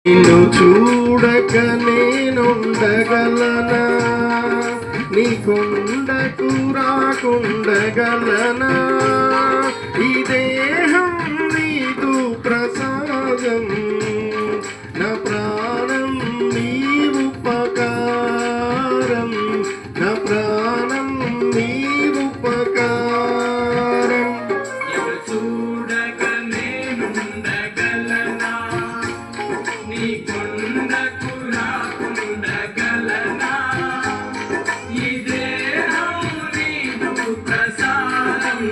నిన్ను చూడక నేనుండగలనా, నీ కొండకు రాకుండగలనా? ఈ దేహం నీదు ప్రసాదం, నా ప్రాణం నీ ఉపకారం, నా ప్రాణం నీ ఉపకారం. చూడక నేనుండగలనా, నీ కొండకు రాకుండగలనా? ఈ దేహం నీదు ప్రసాదం,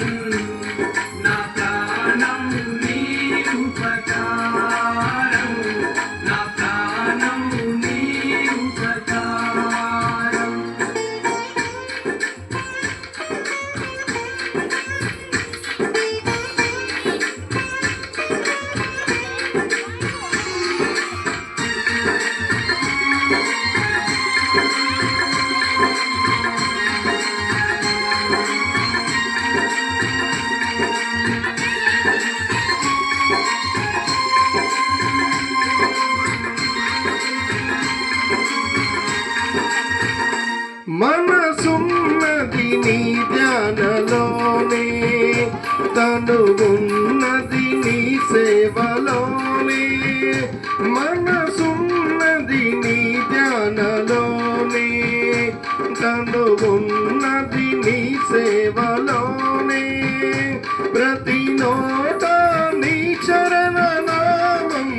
నా ప్రాణం నీ ఉపకారం, నా ప్రాణం నీ ఉపకారం. మనసున్నది నీ ధ్యానలోనే, తనువున్నది నీ సేవలోనే. మనసున్నది నీ ధ్యానలోనే, తనువున్నది నీ సేవలోనే. ప్రతి నోట నీ చరణ నామం,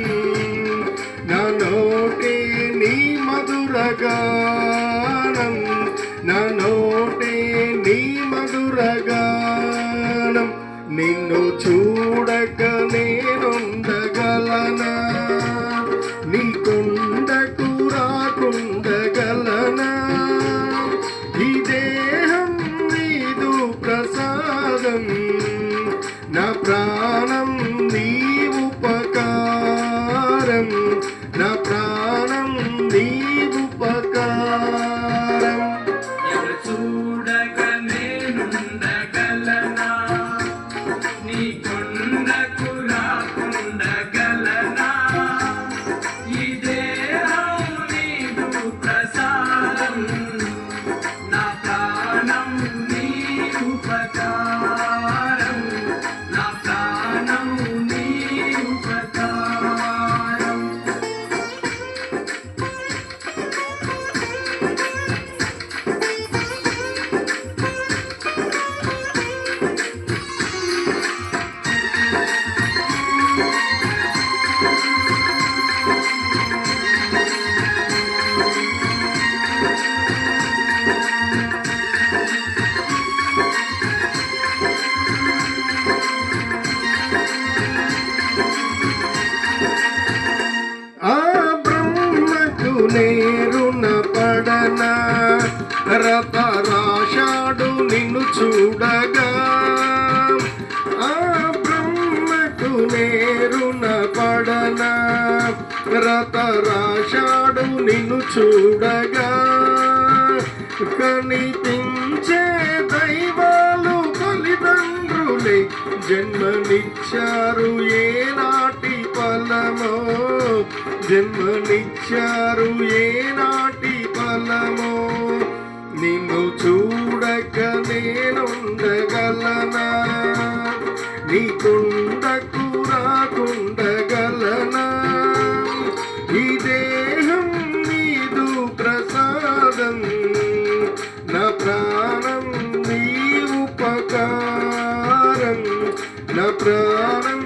నా నోటే నీ మధురగానం, నా నోటే నీ మధురగానం. నిన్ను చూడక నేనుండగలనా, నీ కొండకు రాకుండగలనా? ఈ దేహం నీదు ప్రసాదం, నా ప్రాణం నీ ఉపకారం, నా ప్రాణం నీ ఉపకారం. చూడక నేనుండగలనా, నీ కొండకు రాకుండగలనా? ఈ దేహం నీదు ప్రసాదం, నా ప్రాణం నీ ఉపకారం, నా ప్రాణం నీ ఉపకారం. ఆ బ్రహ్మకు నేరున పడనా, రత రాశాడు నిన్ను చూడగా. ఆ బ్రహ్మకు నేరున పడనా, రత రాశాడు నిన్ను చూడగా. కనిపించే దైవాలు తల్లిదండ్రులే, జన్మనిచ్చారు ఏనాటి ఫలమో, జన్మనిచ్చారు ఏనాటి ఫలమో. నిన్ను చూడక నేనుండగలనా, నీ కొండకు రాకుండగలనా? ఈ దేహం నీదు ప్రసాదం, నా ప్రాణం నీ ఉపకారం, నా ప్రాణం